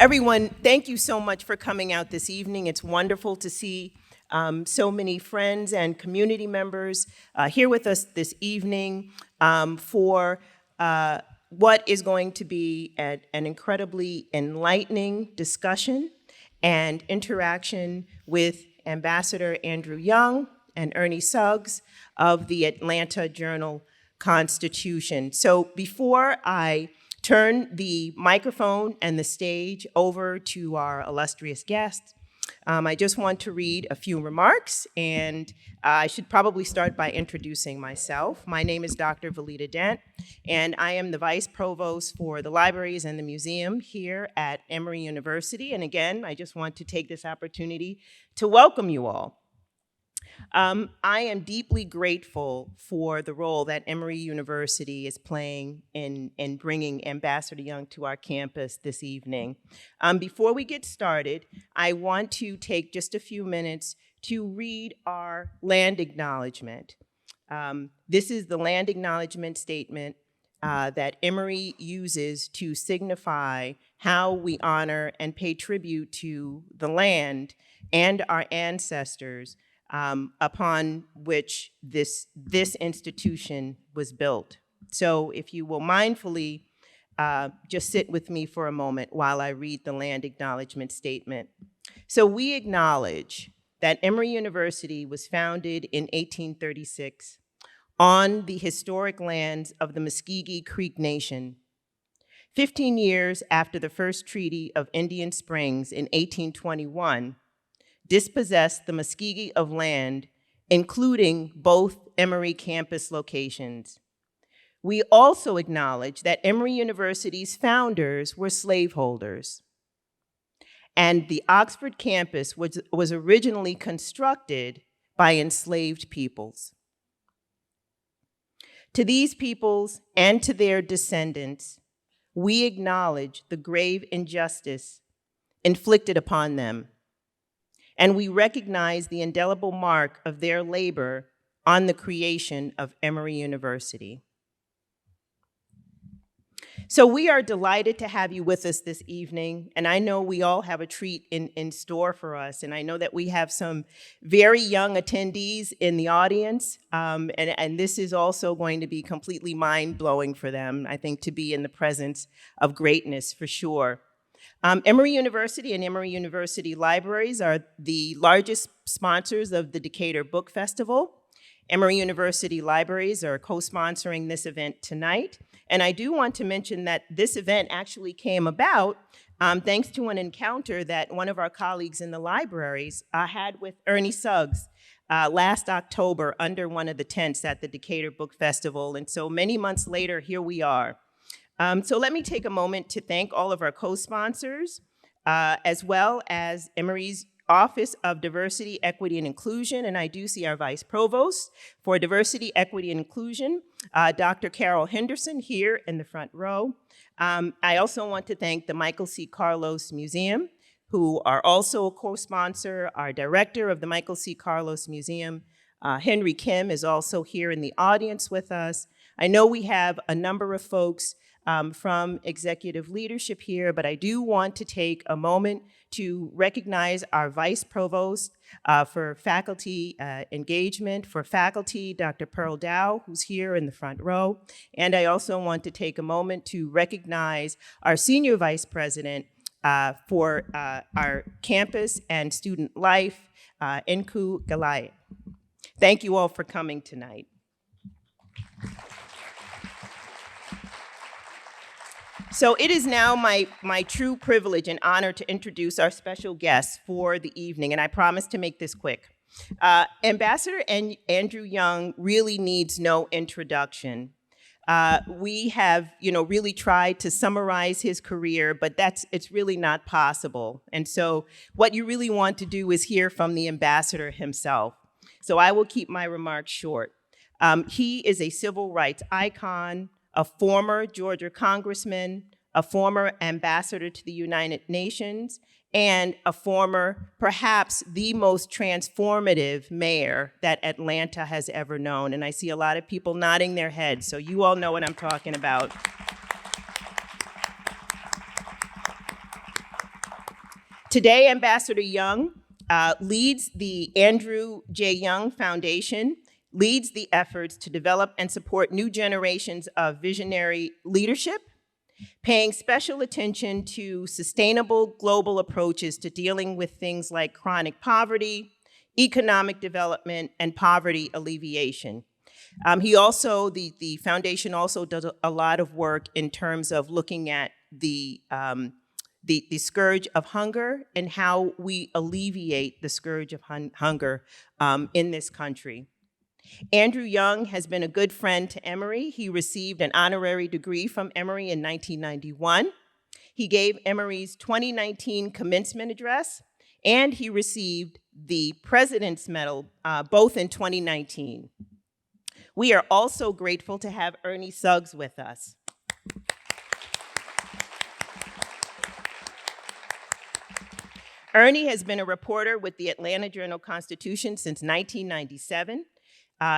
Everyone, thank you so much for coming out this evening. It's wonderful to see so many friends and community members here with us this evening for what is going to be an incredibly enlightening discussion and interaction with Ambassador Andrew Young and Ernie Suggs of the Atlanta Journal-Constitution. So before I turn the microphone and the stage over to our illustrious guests, I just want to read a few remarks, and I should probably start by introducing myself. My name is Dr. Valita Dent, and I am the Vice Provost for the Libraries and the Museum here at Emory University. And again, I just want to take this opportunity to welcome you all. I am deeply grateful for the role that Emory University is playing in bringing Ambassador Young to our campus this evening. Before we get started, I want to take just a few minutes to read our land acknowledgement. This is the land acknowledgement statement that Emory uses to signify how we honor and pay tribute to the land and our ancestors upon which this institution was built. So if you will mindfully just sit with me for a moment while I read the land acknowledgement statement. So we acknowledge that Emory University was founded in 1836 on the historic lands of the Muskogee Creek Nation. 15 years after the first Treaty of Indian Springs in 1821, dispossessed the Muskogee of land, including both Emory campus locations. We also acknowledge that Emory University's founders were slaveholders, and the Oxford campus was originally constructed by enslaved peoples. To these peoples and to their descendants, we acknowledge the grave injustice inflicted upon them, and we recognize the indelible mark of their labor on the creation of Emory University. So we are delighted to have you with us this evening, and I know we all have a treat in store for us, and I know that we have some very young attendees in the audience, and this is also going to be completely mind-blowing for them, I think, to be in the presence of greatness for sure. Emory University and Emory University Libraries are the largest sponsors of the Decatur Book Festival. Emory University Libraries are co-sponsoring this event tonight. And I do want to mention that this event actually came about thanks to an encounter that one of our colleagues in the libraries had with Ernie Suggs last October under one of the tents at the Decatur Book Festival. And so many months later, here we are. So let me take a moment to thank all of our co-sponsors, as well as Emory's Office of Diversity, Equity, and Inclusion, and I do see our Vice Provost for Diversity, Equity, and Inclusion, Dr. Carol Henderson here in the front row. I also want to thank the Michael C. Carlos Museum, who are also a co-sponsor. Our director of the Michael C. Carlos Museum, Henry Kim, is also here in the audience with us. I know we have a number of folks from executive leadership here, but I do want to take a moment to recognize our Vice Provost for faculty engagement. For faculty, Dr. Pearl Dow, who's here in the front row. And I also want to take a moment to recognize our Senior Vice President for our campus and student life, Nku Galai. Thank you all for coming tonight. So it is now my true privilege and honor to introduce our special guests for the evening, and I promise to make this quick. Ambassador Andrew Young really needs no introduction. We have, really tried to summarize his career, but it's really not possible. And so what you really want to do is hear from the ambassador himself. So I will keep my remarks short. He is a civil rights icon, a former Georgia congressman, a former ambassador to the United Nations, and a former, perhaps the most transformative mayor that Atlanta has ever known. And I see a lot of people nodding their heads, so you all know what I'm talking about. Today, Ambassador Young leads the Andrew J. Young Foundation, leads the efforts to develop and support new generations of visionary leadership, paying special attention to sustainable global approaches to dealing with things like chronic poverty, economic development, and poverty alleviation. The foundation also does a lot of work in terms of looking at the scourge of hunger and how we alleviate the scourge of hunger in this country. Andrew Young has been a good friend to Emory. He received an honorary degree from Emory in 1991. He gave Emory's 2019 commencement address, and he received the President's Medal, both in 2019. We are also grateful to have Ernie Suggs with us. Ernie has been a reporter with the Atlanta Journal-Constitution since 1997.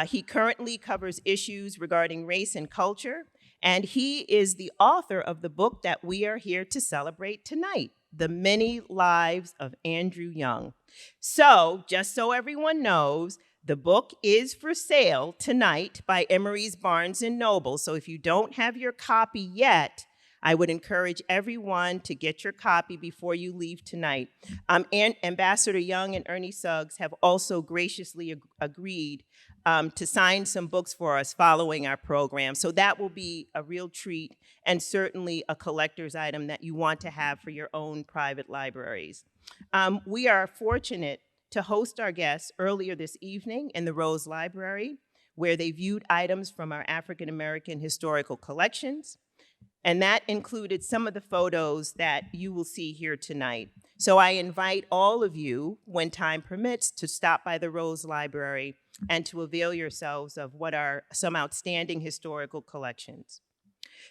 He currently covers issues regarding race and culture, and he is the author of the book that we are here to celebrate tonight, The Many Lives of Andrew Young. So, just so everyone knows, the book is for sale tonight by Emory's Barnes & Noble. So if you don't have your copy yet, I would encourage everyone to get your copy before you leave tonight. And Ambassador Young and Ernie Suggs have also graciously agreed to sign some books for us following our program. So that will be a real treat and certainly a collector's item that you want to have for your own private libraries. We are fortunate to host our guests earlier this evening in the Rose Library, where they viewed items from our African American historical collections. And that included some of the photos that you will see here tonight. So I invite all of you, when time permits, to stop by the Rose Library and to avail yourselves of what are some outstanding historical collections.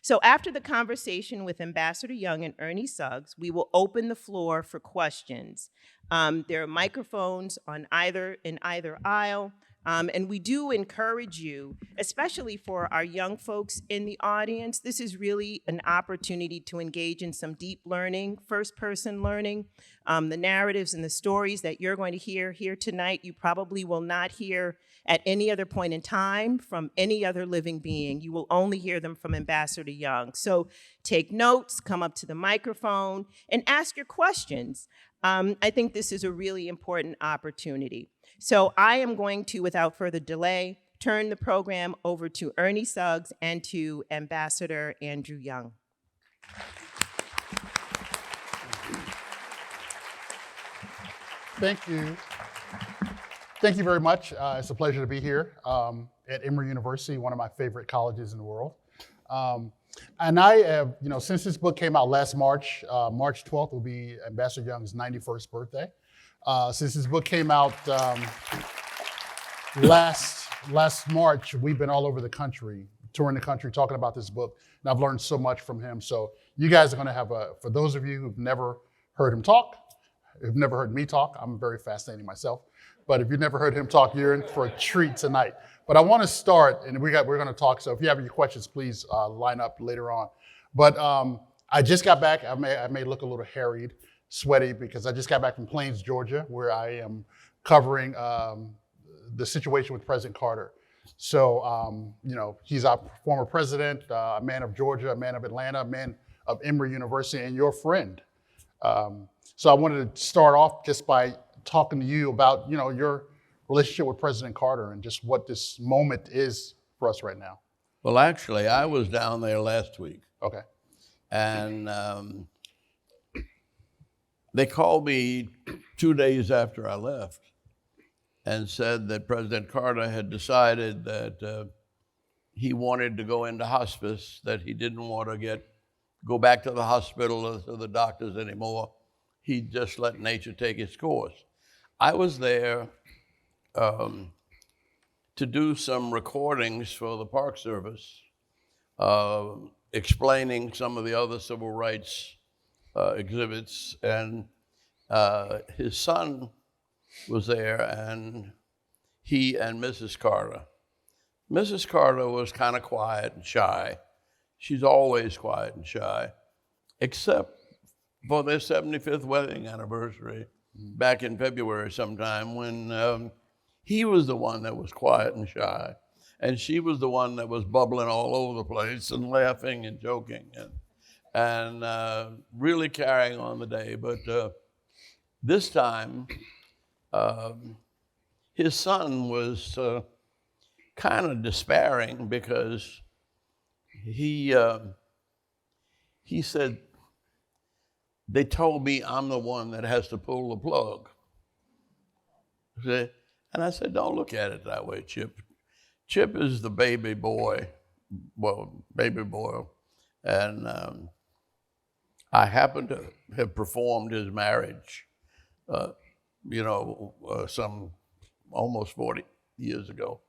So after the conversation with Ambassador Young and Ernie Suggs, we will open the floor for questions. There are microphones in either aisle. And we do encourage you, especially for our young folks in the audience, this is really an opportunity to engage in some deep learning, first-person learning. The narratives and the stories that you're going to hear here tonight, you probably will not hear at any other point in time from any other living being. You will only hear them from Ambassador Young. So take notes, come up to the microphone, and ask your questions. I think this is a really important opportunity. So I am going to, without further delay, turn the program over to Ernie Suggs and to Ambassador Andrew Young. Thank you. Thank you very much. It's a pleasure to be here at Emory University, one of my favorite colleges in the world. And I have, since this book came out last March, March 12th will be Ambassador Young's 91st birthday. Since this book came out last March, we've been all over the country, touring the country, talking about this book, and I've learned so much from him. So you guys are going to have for those of you who've never heard him talk, who've never heard me talk, I'm very fascinating myself, but if you've never heard him talk, you're in for a treat tonight. But I want to start, and we're going to talk, so if you have any questions, please line up later on. But I just got back. I may look a little harried, sweaty, because I just got back from Plains, Georgia, where I am covering the situation with President Carter. So, he's our former president, a man of Georgia, a man of Atlanta, a man of Emory University, and your friend. So I wanted to start off just by talking to you about, your relationship with President Carter and just what this moment is for us right now. Well, actually, I was down there last week. Okay. And they called me 2 days after I left and said that President Carter had decided that he wanted to go into hospice, that he didn't want to go back to the hospital or to the doctors anymore. He'd just let nature take its course. I was there to do some recordings for the Park Service, explaining some of the other civil rights exhibits, and his son was there, and he and Mrs. Carter. Mrs. Carter was kind of quiet and shy. She's always quiet and shy, except for their 75th wedding anniversary back in February sometime, when he was the one that was quiet and shy, and she was the one that was bubbling all over the place and laughing and joking and really carrying on the day. But this time, his son was kind of despairing because he said, they told me I'm the one that has to pull the plug. See? And I said, don't look at it that way, Chip. Chip is the baby boy, and I happen to have performed his marriage, some almost 40 years ago.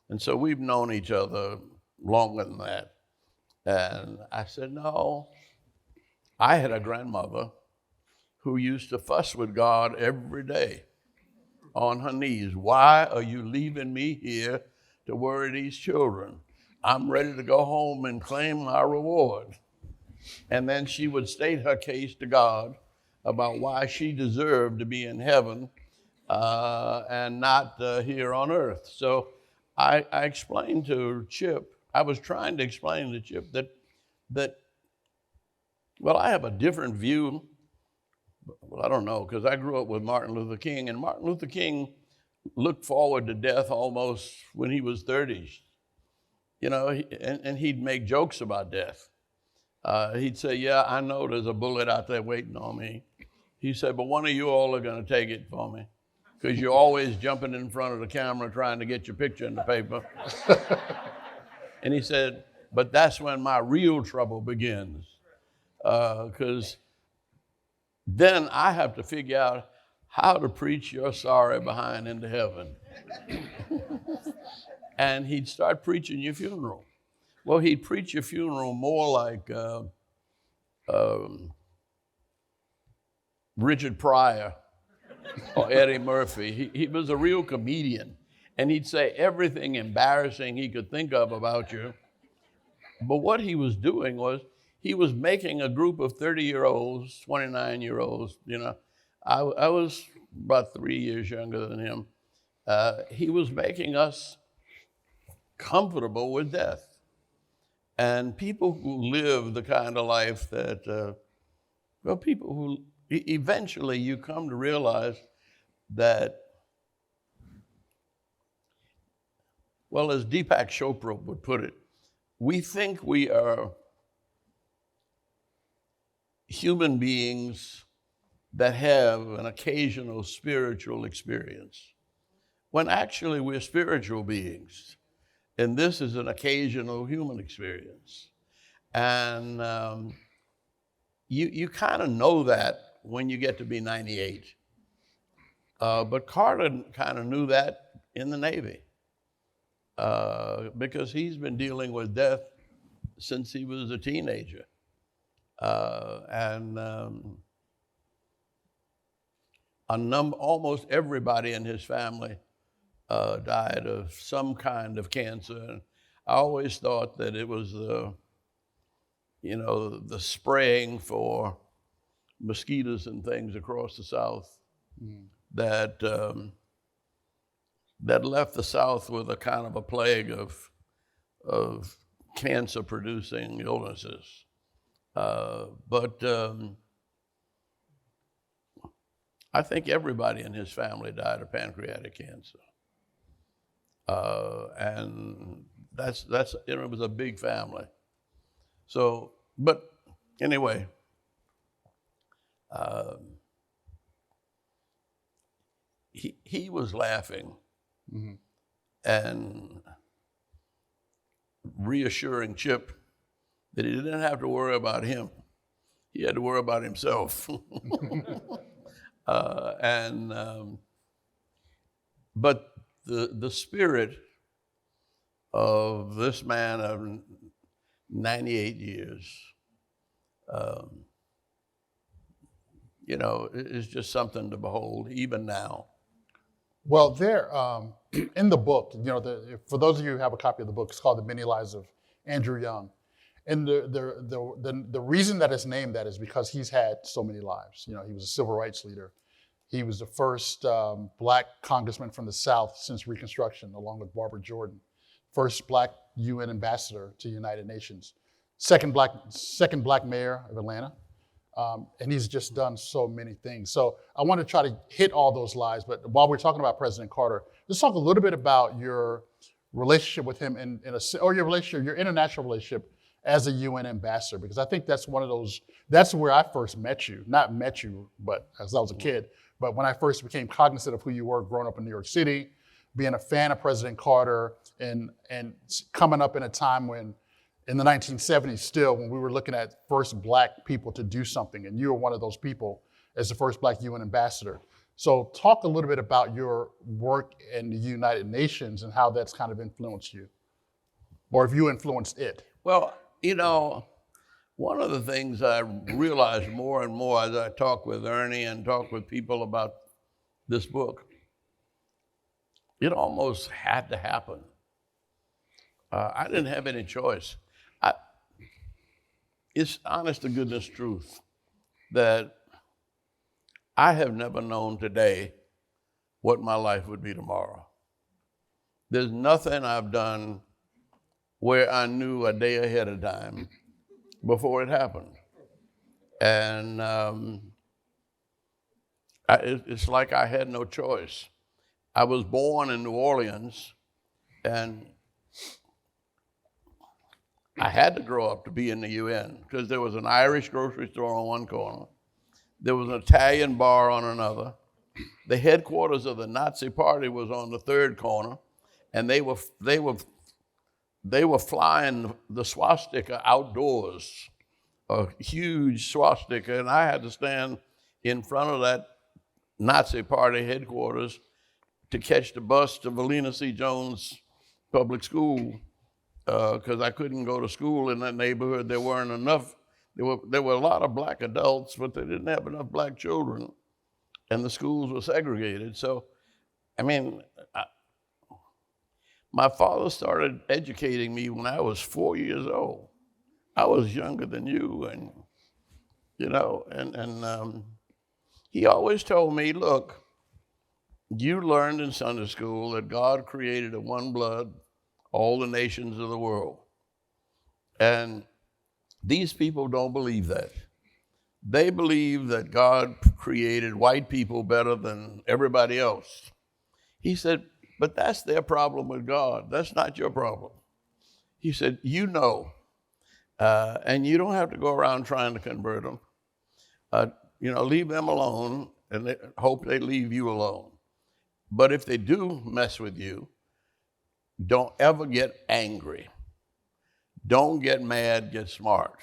And so we've known each other longer than that. And I said, no, I had a grandmother who used to fuss with God every day on her knees. Why are you leaving me here to worry these children? I'm ready to go home and claim my reward. And then she would state her case to God about why she deserved to be in heaven and not here on earth. So I explained to Chip, I was trying to explain to Chip that I have a different view. Well, I don't know, because I grew up with Martin Luther King, and Martin Luther King looked forward to death almost when he was 30s. And he'd make jokes about death. He'd say, yeah, I know there's a bullet out there waiting on me. He said, but one of you all are going to take it for me, because you're always jumping in front of the camera trying to get your picture in the paper. And he said, but that's when my real trouble begins, because then I have to figure out how to preach your sorry behind into heaven. And he'd start preaching your funeral. Well, he'd preach your funeral more like Richard Pryor or Eddie Murphy. He was a real comedian. And he'd say everything embarrassing he could think of about you. But what he was doing was he was making a group of 30-year-olds, 29-year-olds, I was about 3 years younger than him. He was making us comfortable with death. And people who live the kind of life that, people who eventually you come to realize that, as Deepak Chopra would put it, we think we are human beings that have an occasional spiritual experience, when actually we're spiritual beings. And this is an occasional human experience. And you kind of know that when you get to be 98. But Carter kind of knew that in the Navy because he's been dealing with death since he was a teenager. Almost everybody in his family died of some kind of cancer. And I always thought that it was the spraying for mosquitoes and things across the South that left the South with a kind of a plague of cancer-producing illnesses. But I think everybody in his family died of pancreatic cancer. And that's it was a big family. So, but anyway, he was laughing and reassuring Chip that he didn't have to worry about him. He had to worry about himself. But the spirit of this man of 98 years, is just something to behold even now. Well, there, in the book, for those of you who have a copy of the book, it's called The Many Lives of Andrew Young. And the reason that it's named that is because he's had so many lives. You know, he was a civil rights leader. He was the first black congressman from the South since Reconstruction, along with Barbara Jordan. First black UN ambassador to the United Nations. Second black mayor of Atlanta. And he's just done so many things. So I want to try to hit all those lives. But while we're talking about President Carter, let's talk a little bit about your relationship with him or your international relationship as a UN ambassador, because I think that's one of those, that's where I first met you. Not met you, but as I was a kid, but when I first became cognizant of who you were growing up in New York City, being a fan of President Carter, and coming up in a time when, in the 1970s still, when we were looking at first black people to do something, and you were one of those people as the first black UN ambassador. So talk a little bit about your work in the United Nations and how that's kind of influenced you, or if you influenced it. Well, you know, one of the things I realize more and more as I talk with Ernie and talk with people about this book, it almost had to happen. I didn't have any choice. It's honest to goodness truth that I have never known today what my life would be tomorrow. There's nothing I've done where I knew a day ahead of time before it happened. And it's like I had no choice. I was born in New Orleans, and I had to grow up to be in the UN because there was an Irish grocery store on one corner. There was an Italian bar on another. The headquarters of the Nazi Party was on the third corner, and they were flying the swastika outdoors, a huge swastika, and I had to stand in front of that Nazi Party headquarters to catch the bus to Valina C. Jones Public School, because I couldn't go to school in that neighborhood. There weren't enough. There were a lot of black adults, but they didn't have enough black children, and the schools were segregated. So, I mean, my father started educating me when I was 4 years old. I was younger than you, and you know, and he always told me, look, you learned in Sunday school that God created in one blood all the nations of the world. And these people don't believe that. They believe that God created white people better than everybody else. He said, but that's their problem with God. That's not your problem. He said, you know, and you don't have to go around trying to convert them. You know, leave them alone and hope they leave you alone. But if they do mess with you, don't ever get angry. Don't get mad, get smart.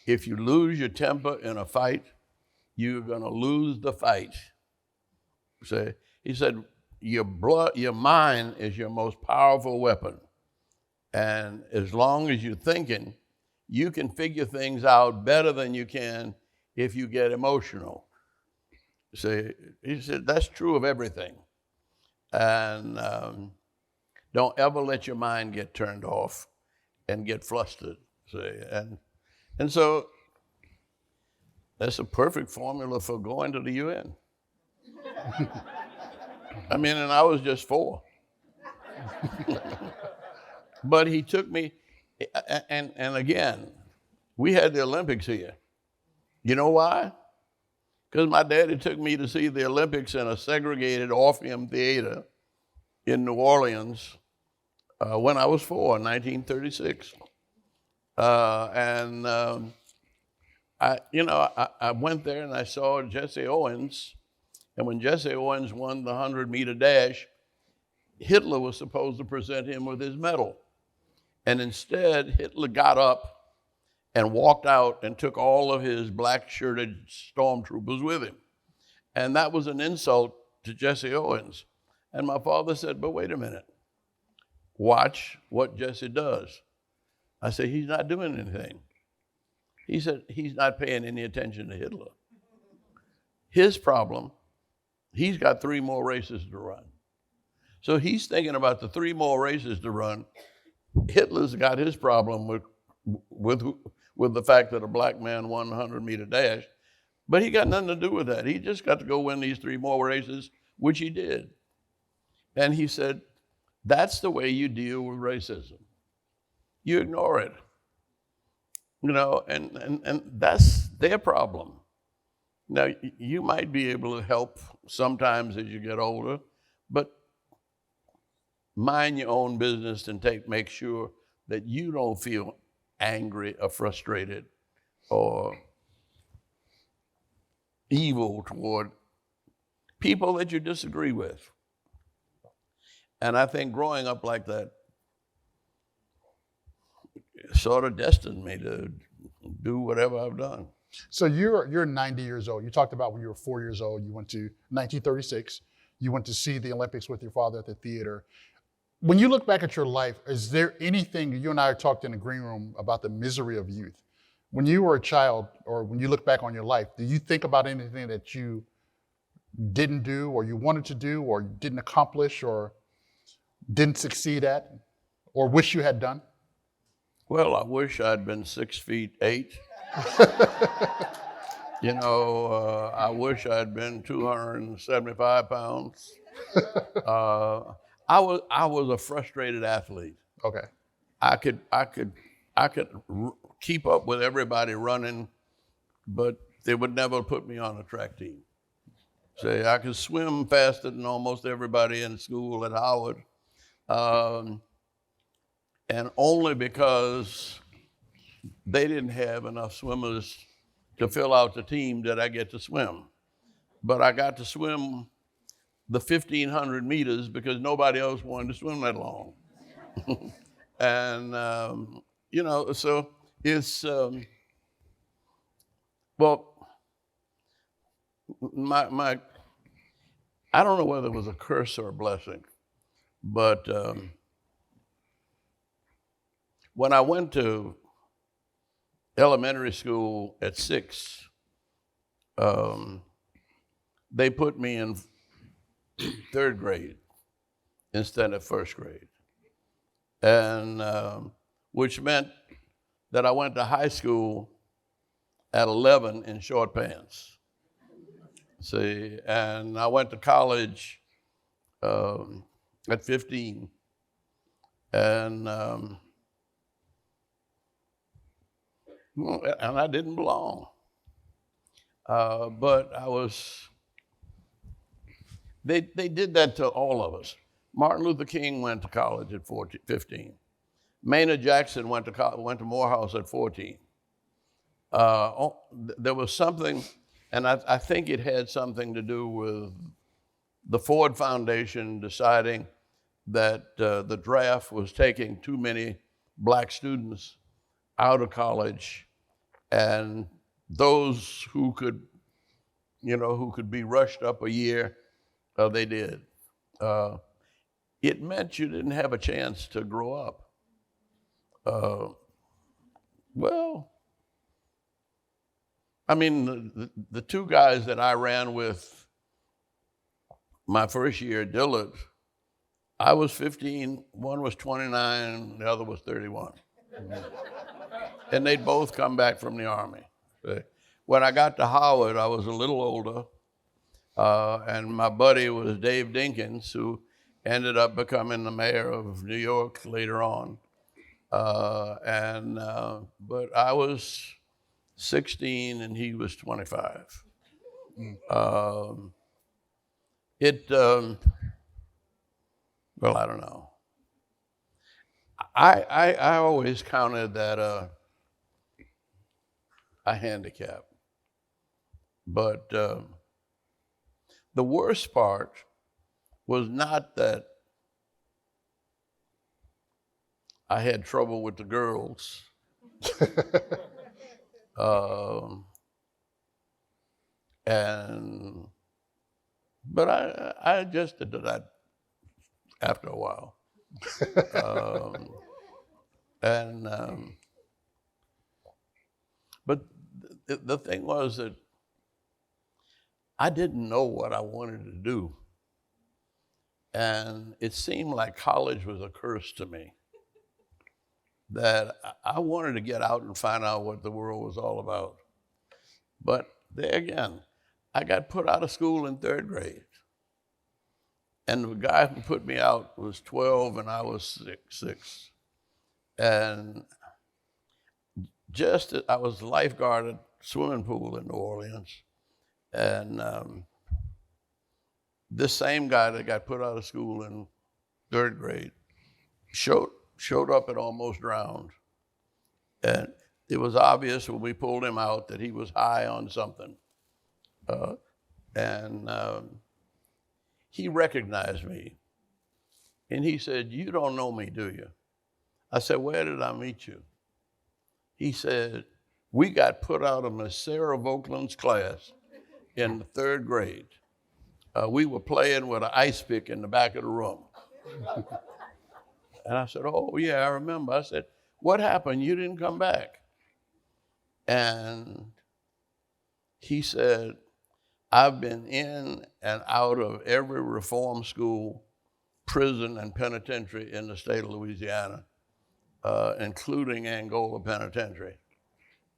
If you lose your temper in a fight, you're gonna lose the fight. See? He said, your mind is your most powerful weapon. And as long as you're thinking, you can figure things out better than you can if you get emotional. See, he said, that's true of everything. And don't ever let your mind get turned off and get flustered. See, and so that's a perfect formula for going to the UN. I mean, and I was just 4. But he took me, and again, we had the Olympics here. You know why? Because my daddy took me to see the Olympics in a segregated Orpheum Theater in New Orleans when I was 4, in 1936. I went there and I saw Jesse Owens. And when Jesse Owens won the 100-meter dash, Hitler was supposed to present him with his medal. And instead, Hitler got up and walked out and took all of his black-shirted stormtroopers with him. And that was an insult to Jesse Owens. And my father said, but wait a minute. Watch what Jesse does. I said, he's not doing anything. He said, he's not paying any attention to Hitler. His problem, he's got 3 more races to run. So he's thinking about the 3 more races to run. Hitler's got his problem with with with the fact that a black man won 100-meter dash, but he got nothing to do with that. He just got to go win these 3 more races, which he did. And he said, that's the way you deal with racism. You ignore it, and that's their problem. Now, you might be able to help sometimes as you get older, but mind your own business and make sure that you don't feel angry or frustrated or evil toward people that you disagree with. And I think growing up like that sort of destined me to do whatever I've done. So you're 90 years old. You talked about when you were 4 years old, you went to 1936. You went to see the Olympics with your father at the theater. When you look back at your life, is there anything, you and I talked in the green room about the misery of youth. When you were a child, or when you look back on your life, do you think about anything that you didn't do, or you wanted to do, or didn't accomplish, or didn't succeed at, or wish you had done? Well, I wish I'd been 6'8". I wish I'd been 275 pounds. I was a frustrated athlete. Okay. I could keep up with everybody running, but they would never put me on a track team. Say, I could swim faster than almost everybody in school at Howard, and only because they didn't have enough swimmers to fill out the team did I get to swim. But I got to swim the 1,500 meters because nobody else wanted to swim that long. And, so it's, I don't know whether it was a curse or a blessing, but when I went to elementary school at 6, they put me in 3rd grade instead of 1st grade. And which meant that I went to high school at 11 in short pants. See, and I went to college at 15. And I didn't belong. But they did that to all of us. Martin Luther King went to college at 15. Maynard Jackson went to Morehouse at 14. There was something, and I think it had something to do with the Ford Foundation deciding that the draft was taking too many black students out of college, and those who could be rushed up a year, they did. It meant you didn't have a chance to grow up. The 2 guys that I ran with my first year at Dillard, I was 15, one was 29, the other was 31. And they'd both come back from the Army. When I got to Howard, I was a little older, and my buddy was Dave Dinkins, who ended up becoming the mayor of New York later on. But I was 16 and he was 25. I don't know. I always counted that a handicap. But the worst part was not that I had trouble with the girls. But I adjusted to that after a while. But the thing was that I didn't know what I wanted to do. And it seemed like college was a curse to me. that I wanted to get out and find out what the world was all about. But there again, I got put out of school in 3rd grade. And the guy who put me out was 12 and I was 6. And I was lifeguard at a swimming pool in New Orleans. And this same guy that got put out of school in 3rd grade showed up and almost drowned. And it was obvious when we pulled him out that he was high on something. And he recognized me. And he said, "You don't know me, do you?" I said, "Where did I meet you?" He said, "We got put out of Miss Sarah Vokeland's class in the 3rd grade. We were playing with an ice pick in the back of the room." And I said, "Oh, yeah, I remember." I said, "What happened? You didn't come back." And he said, "I've been in and out of every reform school, prison, and penitentiary in the state of Louisiana, including Angola Penitentiary."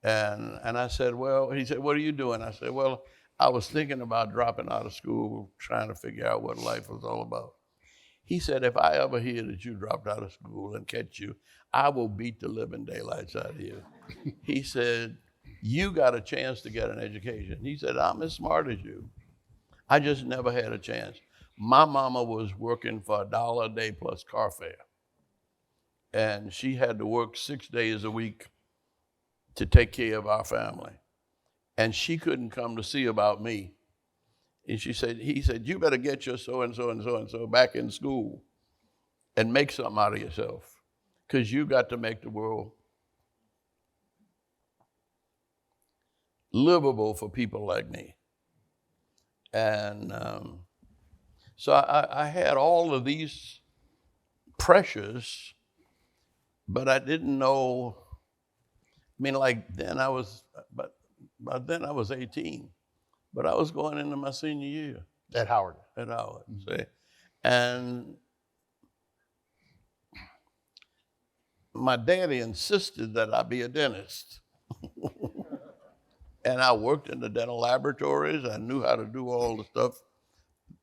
And I said, "Well," he said, "What are you doing?" I said, "Well, I was thinking about dropping out of school, trying to figure out what life was all about." He said, "If I ever hear that you dropped out of school and catch you, I will beat the living daylights out of you." He said, "You got a chance to get an education." He said, "I'm as smart as you. I just never had a chance. My mama was working for $1 a day plus car fare. And she had to work 6 days a week to take care of our family. And she couldn't come to see about me. And he said, "You better get your so-and-so and so-and-so back in school and make something out of yourself, because you got to make the world livable for people like me." And so I had all of these pressures, but I didn't know. I mean, like then I was, but then I was 18, but I was going into my senior year At Howard. at Howard. See? And my daddy insisted that I be a dentist. And I worked in the dental laboratories. I knew how to do all the stuff.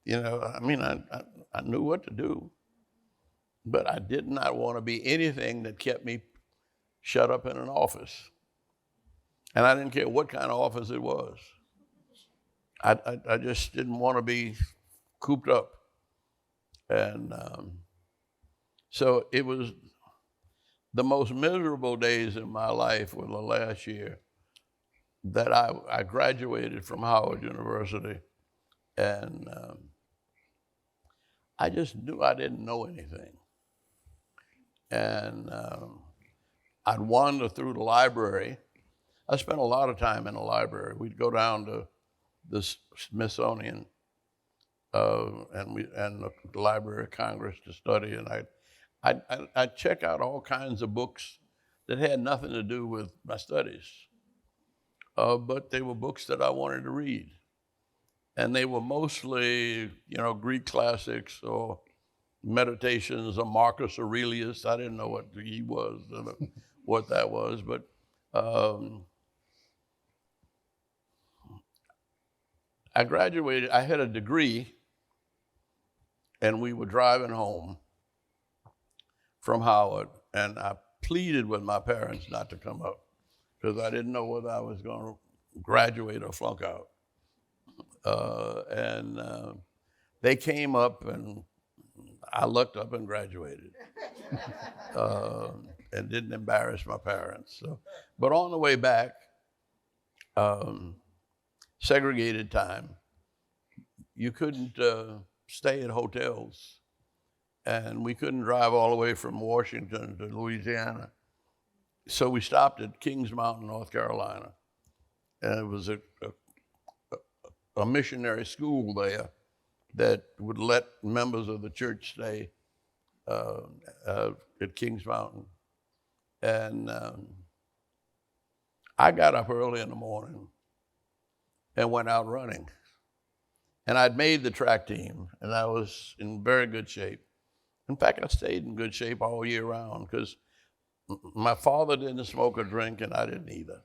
I mean, I knew what to do. But I did not want to be anything that kept me shut up in an office. And I didn't care what kind of office it was. I just didn't want to be cooped up. And so it was the most miserable days in my life were the last year that I graduated from Howard University. And I just knew I didn't know anything. And I'd wander through the library. I spent a lot of time in the library. We'd go down to the Smithsonian and the Library of Congress to study, and I'd check out all kinds of books that had nothing to do with my studies, but they were books that I wanted to read, and they were mostly, Greek classics or Meditations of Marcus Aurelius. I didn't know what he was, what that was, but I graduated. I had a degree, and we were driving home from Howard, and I pleaded with my parents not to come up because I didn't know whether I was going to graduate or flunk out. And they came up, and I looked up and graduated and didn't embarrass my parents. So, but on the way back, segregated time, you couldn't stay at hotels, and we couldn't drive all the way from Washington to Louisiana. So we stopped at Kings Mountain, North Carolina, and it was a missionary school there that would let members of the church stay at Kings Mountain. And I got up early in the morning and went out running. And I'd made the track team, and I was in very good shape. In fact, I stayed in good shape all year round because my father didn't smoke or drink, and I didn't either,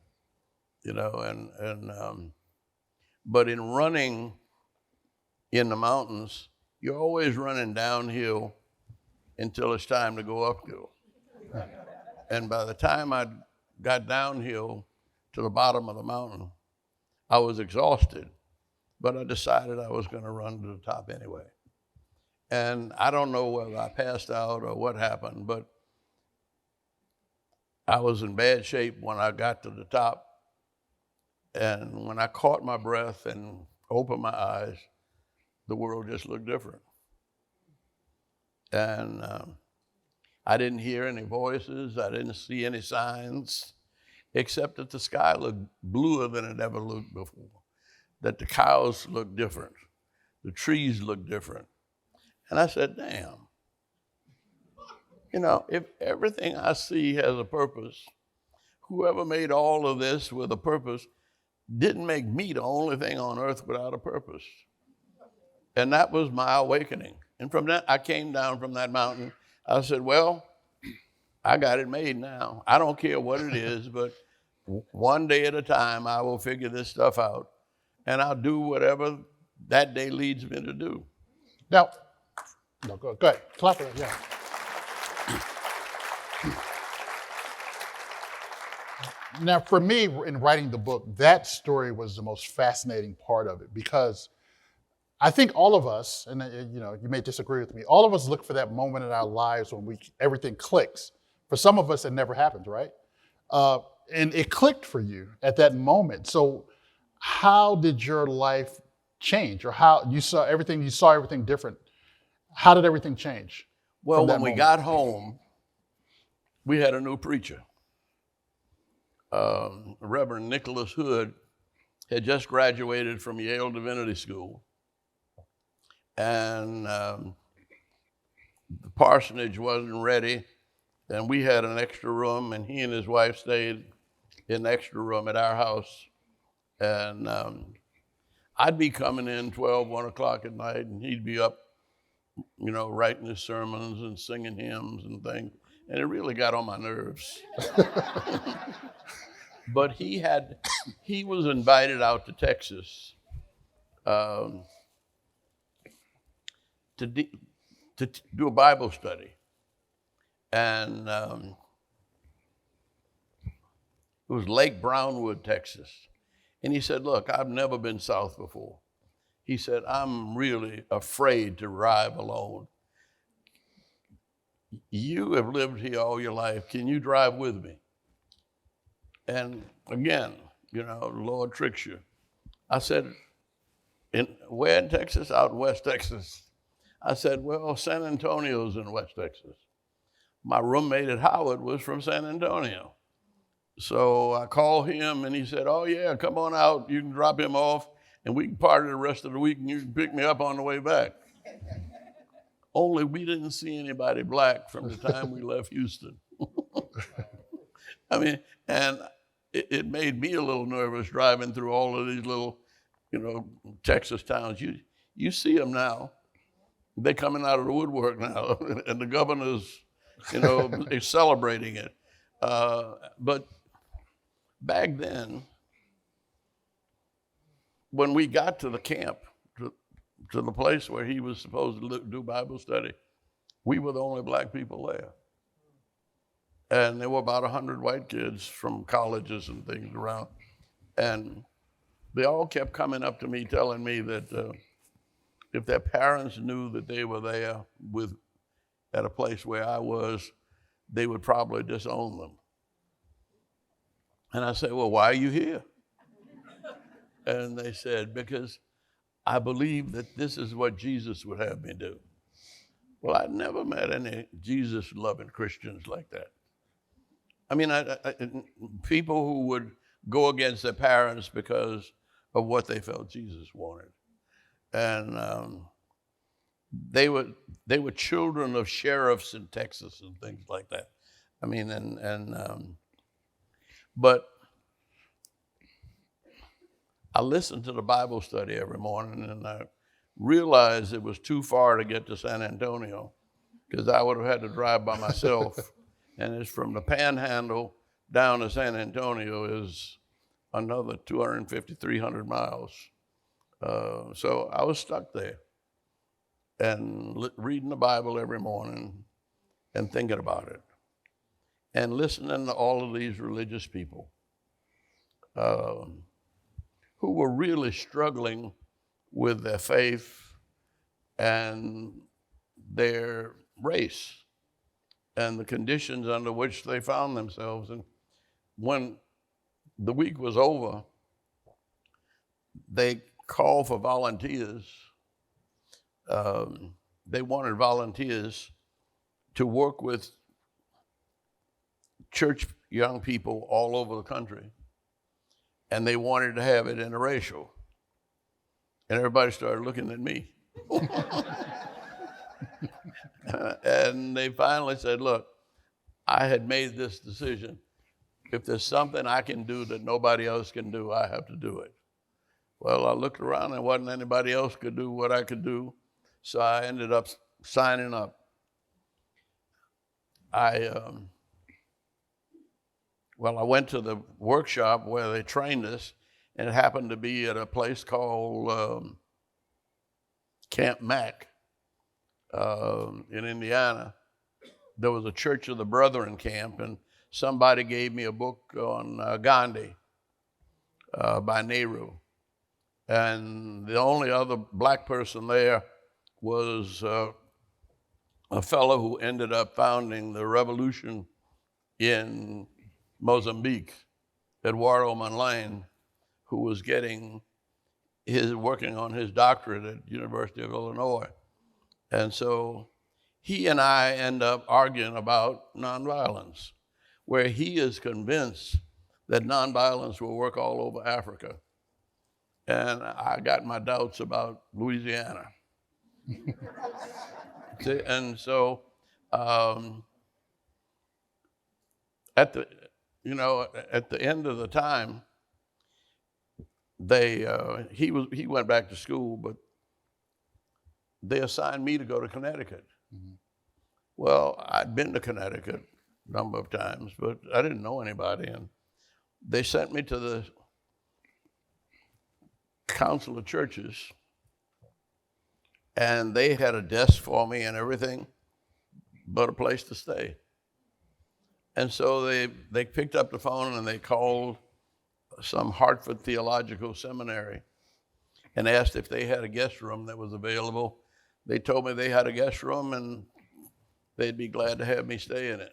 you know, but in running in the mountains, you're always running downhill until it's time to go uphill. And by the time I got downhill to the bottom of the mountain, I was exhausted, but I decided I was going to run to the top anyway. And I don't know whether I passed out or what happened, but I was in bad shape when I got to the top. And when I caught my breath and opened my eyes, the world just looked different. And I didn't hear any voices. I didn't see any signs, except that the sky looked bluer than it ever looked before, that the cows looked different, the trees looked different. And I said, damn, you know, if everything I see has a purpose, whoever made all of this with a purpose didn't make me the only thing on earth without a purpose. And that was my awakening. And from that, I came down from that mountain. I said, well, I got it made now. I don't care what it is, but one day at a time, I will figure this stuff out. And I'll do whatever that day leads me to do. Now, no, go ahead. Clap it, yeah. Now, for me, in writing the book, that story was the most fascinating part of it, because I think all of us, and you know, you may disagree with me, all of us look for that moment in our lives when everything clicks. For some of us, it never happens, right? And it clicked for you at that moment. So how did your life change, or how you saw everything different? How did everything change? Well, when we got home, we had a new preacher. Reverend Nicholas Hood had just graduated from Yale Divinity School. And the parsonage wasn't ready, and we had an extra room, and he and his wife stayed in the extra room at our house. And I'd be coming in 12, 1 o'clock at night, and he'd be up, you know, writing his sermons and singing hymns and things. And it really got on my nerves. But he was invited out to Texas to do a Bible study. And it was Lake Brownwood, Texas. And he said, look, I've never been south before. He said, I'm really afraid to drive alone. You have lived here all your life. Can you drive with me? And again, you know, the Lord tricks you. I said, where in Texas? Out in West Texas. I said, well, San Antonio's in West Texas. My roommate at Howard was from San Antonio. So I called him and he said, oh yeah, come on out. You can drop him off and we can party the rest of the week and you can pick me up on the way back. Only we didn't see anybody black from the time we left Houston. I mean, and it made me a little nervous driving through all of these little, you know, Texas towns. You see them now. They're coming out of the woodwork now, and the governor's, you know, is celebrating it. But back then, when we got to the camp, to the place where he was supposed to do Bible study, we were the only black people there. And there were about 100 white kids from colleges and things around. And they all kept coming up to me telling me that if their parents knew that they were there at a place where I was, they would probably disown them. And I said, well, why are you here? And they said, because I believe that this is what Jesus would have me do. Well, I'd never met any Jesus-loving Christians like that. I mean, people who would go against their parents because of what they felt Jesus wanted. And they were children of sheriffs in Texas and things like that. I mean, but I listened to the Bible study every morning, and I realized it was too far to get to San Antonio because I would have had to drive by myself and it's from the Panhandle down to San Antonio is another 250, 300 miles. So I was stuck there and reading the Bible every morning and thinking about it and listening to all of these religious people who were really struggling with their faith and their race and the conditions under which they found themselves. And when the week was over, they called for volunteers. They wanted volunteers to work with church young people all over the country, and they wanted to have it interracial. And everybody started looking at me. And they finally said, look, I had made this decision. If there's something I can do that nobody else can do, I have to do it. Well, I looked around and wasn't anybody else could do what I could do, so I ended up signing up. I went to the workshop where they trained us, and it happened to be at a place called Camp Mac in Indiana. There was a Church of the Brethren camp, and somebody gave me a book on Gandhi by Nehru. And the only other black person there was a fellow who ended up founding the revolution in Mozambique, Eduardo Mondlane, who was working on his doctorate at University of Illinois. And so he and I end up arguing about nonviolence, where he is convinced that nonviolence will work all over Africa. And I got my doubts about Louisiana. See, and so at the end of the time, he went back to school, but they assigned me to go to Connecticut. Mm-hmm. Well, I'd been to Connecticut a number of times, but I didn't know anybody, and they sent me to the Council of Churches, and they had a desk for me and everything, but a place to stay. And so they picked up the phone and they called some Hartford Theological Seminary and asked if they had a guest room that was available. They told me they had a guest room and they'd be glad to have me stay in it.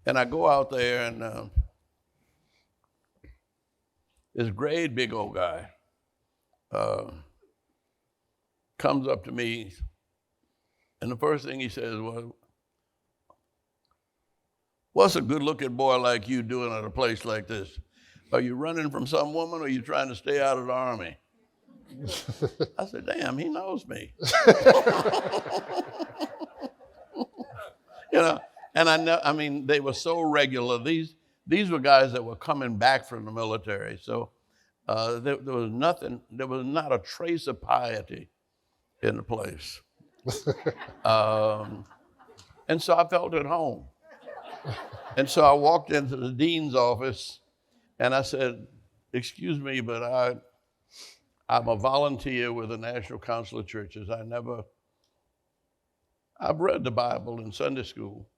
And I go out there, and this great big old guy comes up to me, and the first thing he says was, "What's a good-looking boy like you doing at a place like this? Are you running from some woman, or are you trying to stay out of the Army?" I said, "Damn, he knows me." And I mean, they were so regular. These were guys that were coming back from the military. So there was not a trace of piety in the place. And so I felt at home. And so I walked into the dean's office and I said, "Excuse me, but I'm a volunteer with the National Council of Churches. I've read the Bible in Sunday school,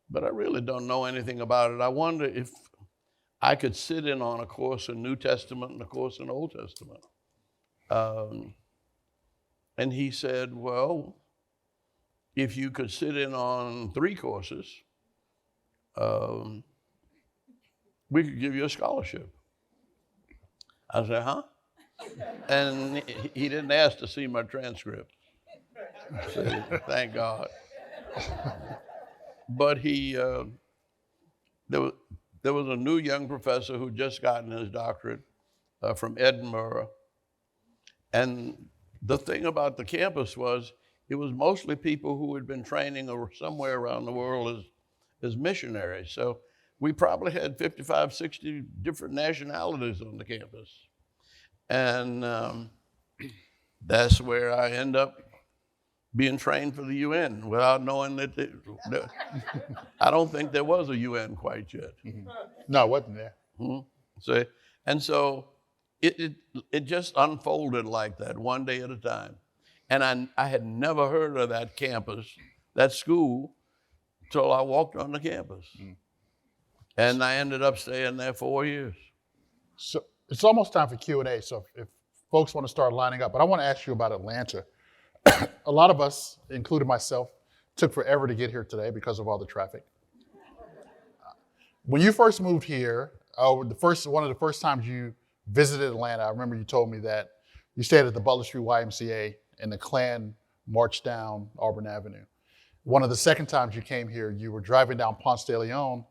but I really don't know anything about it. I wonder if I could sit in on a course in New Testament and a course in Old Testament." And he said, "Well, if you could sit in on 3 courses, we could give you a scholarship." I said, "Huh?" And he didn't ask to see my transcript. I said, "Thank God." But there was a new young professor who just gotten his doctorate from Edinburgh. And the thing about the campus was it was mostly people who had been training somewhere around the world as missionaries. So we probably had 55, 60 different nationalities on the campus. And that's where I end up being trained for the UN without knowing that I don't think there was a UN quite yet. No, it wasn't there. See? And so it just unfolded like that, one day at a time. And I had never heard of that campus, that school, till I walked on the campus. And I ended up staying there 4 years. So it's almost time for Q&A. So if folks want to start lining up, but I want to ask you about Atlanta. A lot of us, including myself, took forever to get here today because of all the traffic. When you first moved here, one of the first times you visited Atlanta, I remember you told me that you stayed at the Butler Street YMCA and the Klan marched down Auburn Avenue. One of the second times you came here, you were driving down Ponce de Leon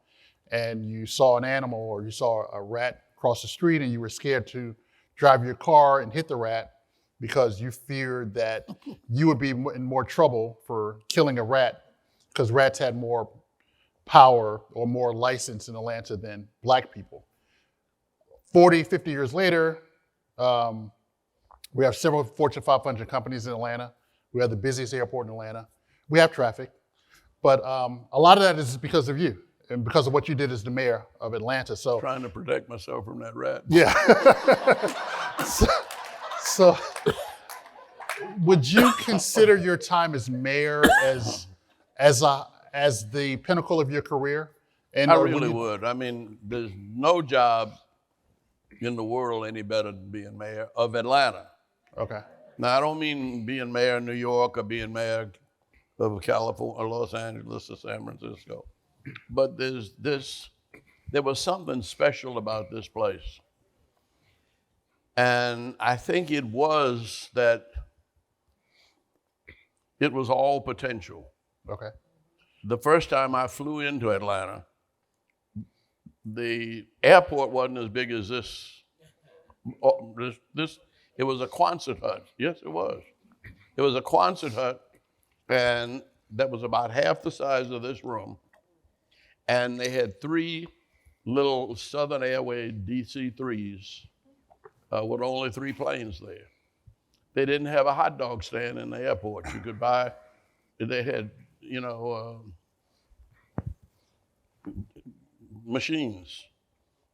and you saw an animal or you saw a rat cross the street and you were scared to drive your car and hit the rat because you feared that you would be in more trouble for killing a rat because rats had more power or more license in Atlanta than black people. 40, 50 years later, we have several Fortune 500 companies in Atlanta. We have the busiest airport in Atlanta. We have traffic, but a lot of that is because of you and because of what you did as the mayor of Atlanta. So Trying to protect myself from that rat. yeah. so would you consider your time as mayor as the pinnacle of your career? And I really would. I mean, there's no job in the world any better than being mayor of Atlanta. Okay. Now, I don't mean being mayor of New York or being mayor of California or Los Angeles or San Francisco. But there was something special about this place. And I think it was that it was all potential. Okay. The first time I flew into Atlanta, the airport wasn't as big as this. It was a Quonset hut. Yes, it was. It was a Quonset hut, and that was about half the size of this room. And they had 3 little Southern Airways DC-3s with only 3 planes there. They didn't have a hot dog stand in the airport. You could buy, they had, machines.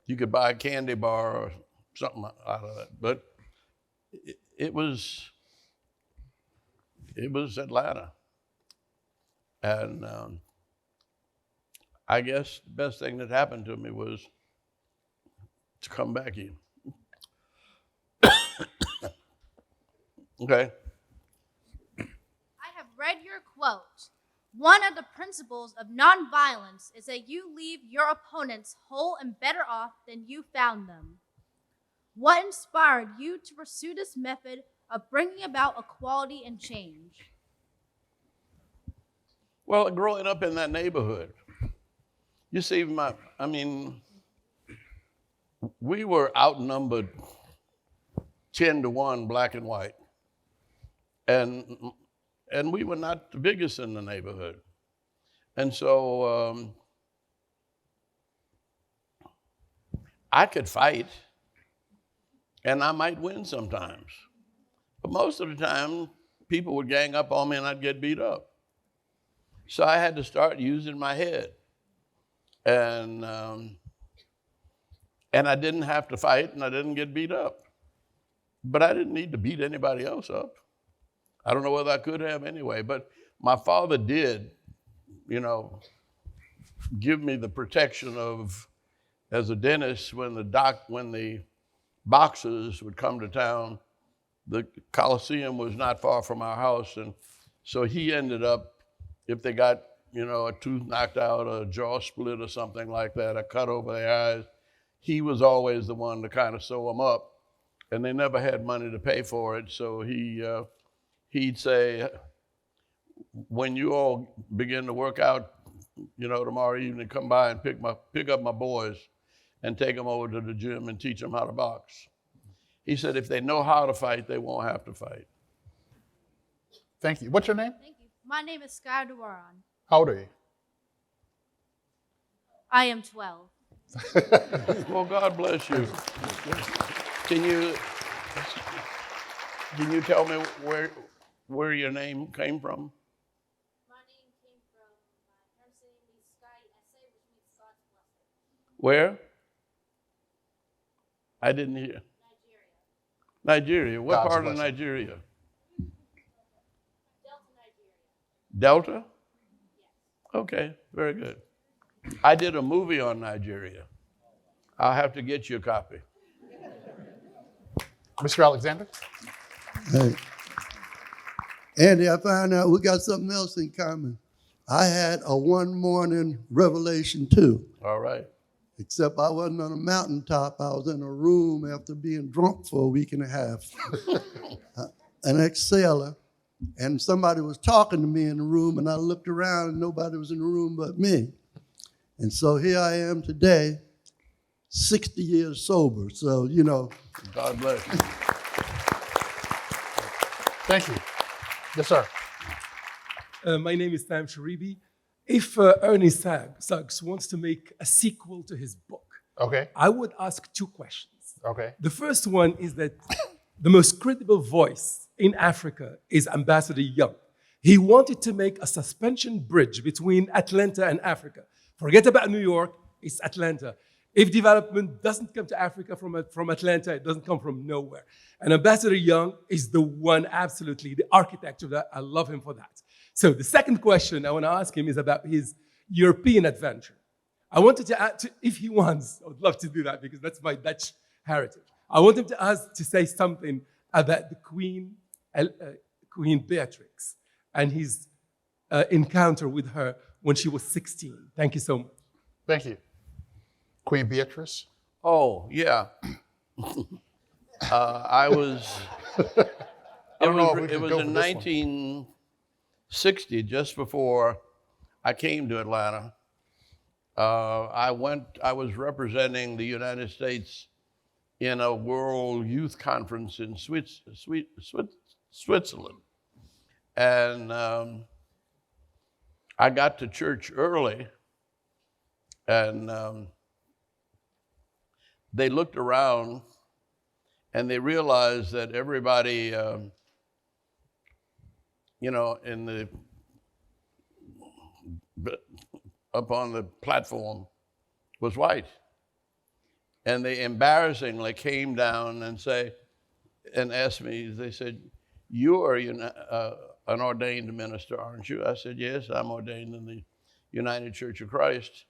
You could buy a candy bar or something out of that. But it was Atlanta. And I guess the best thing that happened to me was to come back here. Okay. I have read your quote. One of the principles of nonviolence is that you leave your opponents whole and better off than you found them. What inspired you to pursue this method of bringing about equality and change? Well, growing up in that neighborhood, you see, we were outnumbered 10-1, black and white. And we were not the biggest in the neighborhood. And so I could fight, and I might win sometimes. But most of the time, people would gang up on me and I'd get beat up. So I had to start using my head. And I didn't have to fight and I didn't get beat up. But I didn't need to beat anybody else up. I don't know whether I could have anyway, but my father did, give me the protection of, as a dentist, when the boxers would come to town, the Coliseum was not far from our house, and so he ended up, if they got, a tooth knocked out, a jaw split or something like that, a cut over their eyes, he was always the one to kind of sew them up, and they never had money to pay for it, so he'd say, when you all begin to work out, tomorrow evening, come by and pick up my boys and take them over to the gym and teach them how to box. He said, if they know how to fight, they won't have to fight. Thank you. What's your name? Thank you. My name is Sky Duwaran. How old are you? I am 12. Well, God bless you. Can you tell me where your name came from? My name came from my parents' name means Sky Esse, which means God's blessing. Where? I didn't hear. Nigeria. Nigeria. What God's part of blessing. Nigeria? Delta, Nigeria. Delta? Yes. Okay, very good. I did a movie on Nigeria. I'll have to get you a copy. Mr. Alexander? Hey, Andy, I found out we got something else in common. I had a one morning revelation too, All right. except I wasn't on a mountaintop. I was in a room after being drunk for a week and a half. An ex-sailor, and somebody was talking to me in the room, and I looked around and nobody was in the room but me. And so here I am today, 60 years sober. So, you know, God bless you. Thank you. Yes, sir. My name is Tam Sharibi. If Ernie Suggs wants to make a sequel to his book, Okay. I would ask two questions. Okay. The first one is that the most credible voice in Africa is Ambassador Young. He wanted to make a suspension bridge between Atlanta and Africa. Forget about New York, it's Atlanta. If development doesn't come to Africa from Atlanta, it doesn't come from nowhere. And Ambassador Young is the one, absolutely, the architect of that. I love him for that. So the second question I want to ask him is about his European adventure. I wanted to add, if he wants, I would love to do that because that's my Dutch heritage. I want him to say something about the Queen Beatrix and his encounter with her when she was 16. Thank you so much. Thank you. Queen Beatrice? Oh, yeah. I was. I don't know if we It can was go in for this one. 1960, just before I came to Atlanta. I was representing the United States in a World Youth Conference in Switzerland. And I got to church early, and they looked around and they realized that everybody, up on the platform was white. And they embarrassingly came down and asked me, they said, "You are an ordained minister, aren't you?" I said, "Yes, I'm ordained in the United Church of Christ."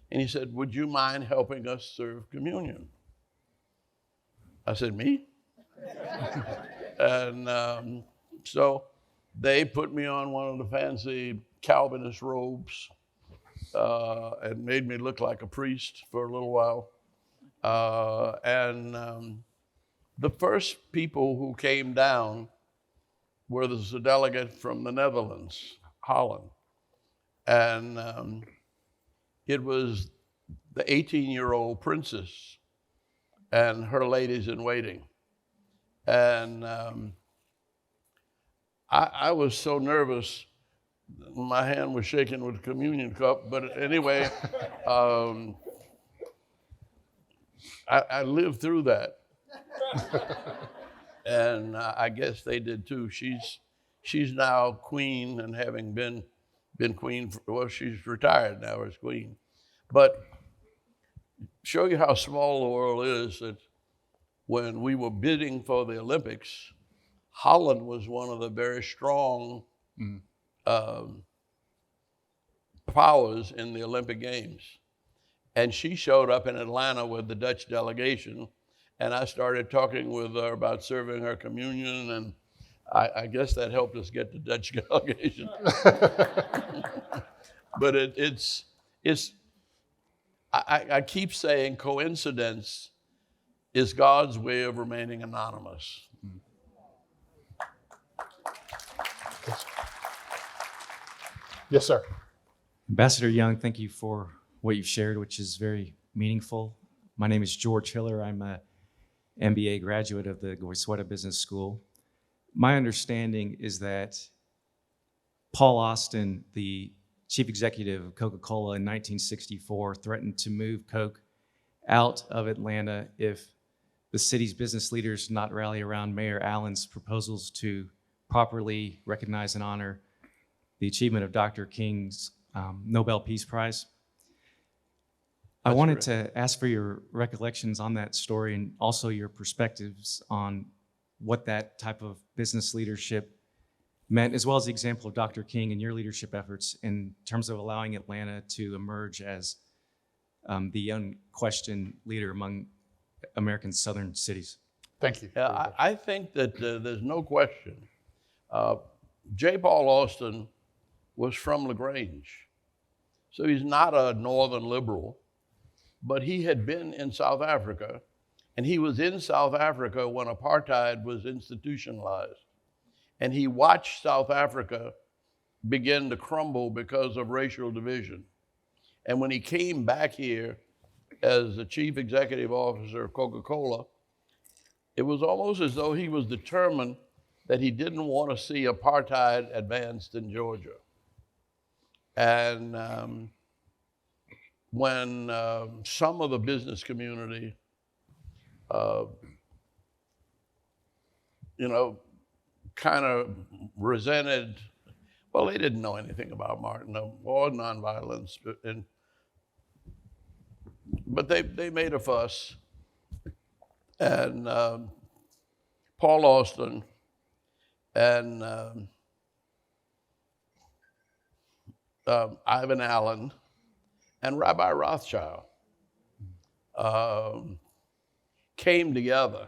And he said, "Would you mind helping us serve communion?" I said, "Me?" And so they put me on one of the fancy Calvinist robes and made me look like a priest for a little while. The first people who came down was a delegate from the Netherlands, Holland. And it was the 18-year-old princess and her ladies in waiting. And I was so nervous, my hand was shaking with the communion cup. But anyway, I lived through that. And I guess they did too. She's now queen, and having been queen, she's retired now as queen. But show you how small the world is, that when we were bidding for the Olympics, Holland was one of the very strong powers in the Olympic Games. And she showed up in Atlanta with the Dutch delegation, and I started talking with her about serving her communion, and I guess that helped us get the Dutch delegation. But I keep saying coincidence is God's way of remaining anonymous. Yes, sir. Ambassador Young, thank you for what you've shared, which is very meaningful. My name is George Hiller. I'm an MBA graduate of the Goizueta Business School. My understanding is that Paul Austin, the chief executive of Coca-Cola in 1964, threatened to move Coke out of Atlanta if the city's business leaders not rally around Mayor Allen's proposals to properly recognize and honor the achievement of Dr. King's Nobel Peace Prize. I That's wanted correct. to ask for your recollections on that story and also your perspectives on what that type of business leadership meant, as well as the example of Dr. King and your leadership efforts in terms of allowing Atlanta to emerge as the unquestioned leader among America's southern cities. Thank you. Yeah, I think that there's no question. J. Paul Austin was from LaGrange, so he's not a northern liberal, but he had been in South Africa, and he was in South Africa when apartheid was institutionalized. And he watched South Africa begin to crumble because of racial division. And when he came back here as the chief executive officer of Coca-Cola, it was almost as though he was determined that he didn't want to see apartheid advanced in Georgia. And when some of the business community, kind of resented, well, they didn't know anything about Martin or nonviolence, but they made a fuss. And Paul Austin and Ivan Allen and Rabbi Rothschild came together,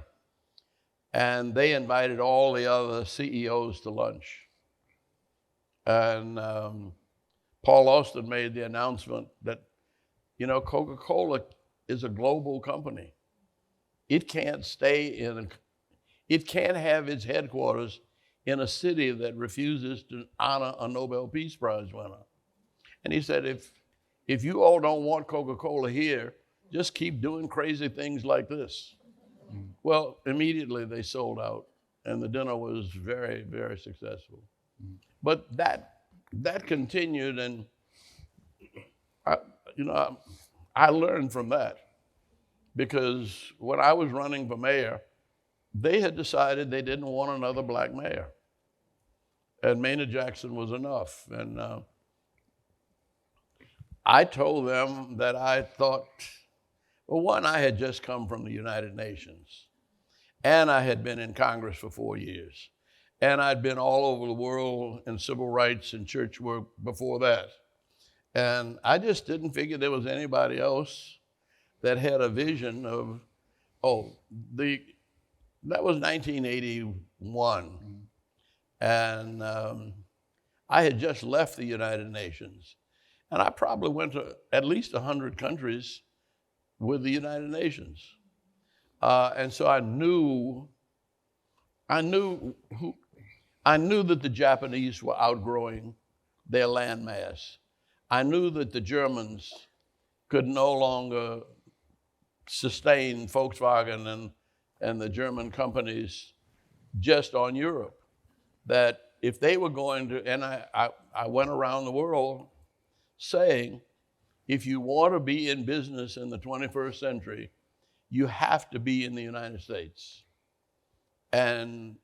and they invited all the other CEOs to lunch. And Paul Austin made the announcement that, Coca-Cola is a global company. It can't it can't have its headquarters in a city that refuses to honor a Nobel Peace Prize winner. And he said, if you all don't want Coca-Cola here, just keep doing crazy things like this. Well, immediately they sold out, and the dinner was very, very successful. But that continued, and I learned from that, because when I was running for mayor, they had decided they didn't want another black mayor, and Maynard Jackson was enough. And I told them that I thought, well, one, I had just come from the United Nations, and I had been in Congress for 4 years, and I'd been all over the world in civil rights and church work before that. And I just didn't figure there was anybody else that had a vision of, that was 1981. And I had just left the United Nations. And I probably went to at least 100 countries with the United Nations. And so I knew that the Japanese were outgrowing their landmass. I knew that the Germans could no longer sustain Volkswagen and the German companies just on Europe. That if they were going to, and I went around the world saying, if you want to be in business in the 21st century, you have to be in the United States. And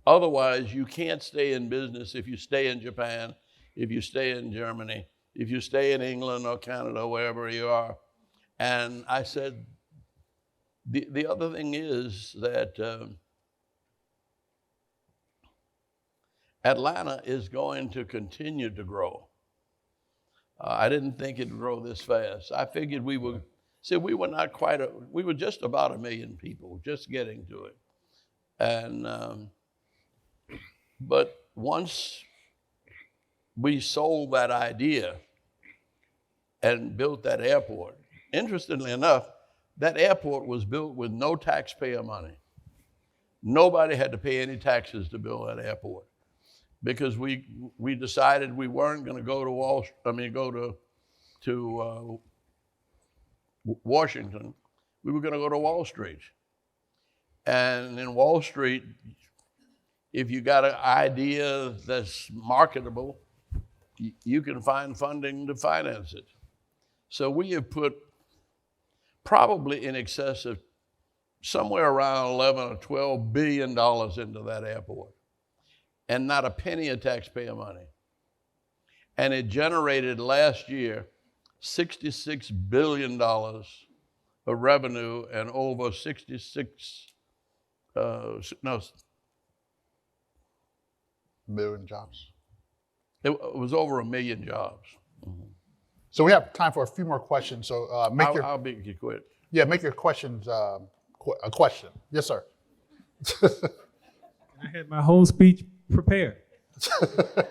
otherwise, you can't stay in business if you stay in Japan, if you stay in Germany, if you stay in England or Canada, wherever you are. And I said, the other thing is that Atlanta is going to continue to grow. I didn't think it'd grow this fast. I figured we were just about 1 million people, just getting to it. And, but once we sold that idea and built that airport, interestingly enough, that airport was built with no taxpayer money. Nobody had to pay any taxes to build that airport, because we decided we weren't going to go to Washington. We were going to go to Wall Street. And in Wall Street, if you got an idea that's marketable, you can find funding to finance it. So we have put probably in excess of somewhere around 11 or $12 billion into that airport. and not a penny of taxpayer money. And it generated last year $66 billion of revenue and over 66, Million jobs. it was over 1 million jobs. So we have time for a few more questions. So I'll be quick. make your questions a question. Yes, sir. I had my whole speech prepared.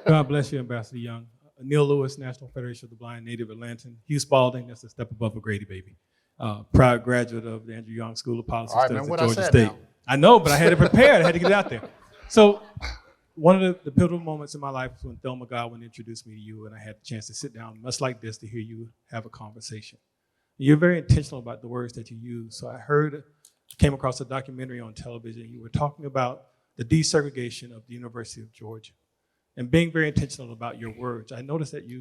God bless you, Ambassador Young. Neil Lewis, National Federation of the Blind, native Atlantan. Hugh Spalding, that's a step above a Grady baby. Proud graduate of the Andrew Young School of Policy All right, Studies man, what at I Georgia said State. now. I know, but I had it prepared. I had to get it out there. So one of the pivotal moments in my life was when Thelma Godwin introduced me to you, and I had the chance to sit down, much like this, to hear you have a conversation. You're very intentional about the words that you use. So I came across a documentary on television. You were talking about the desegregation of the University of Georgia and being very intentional about your words. I noticed that you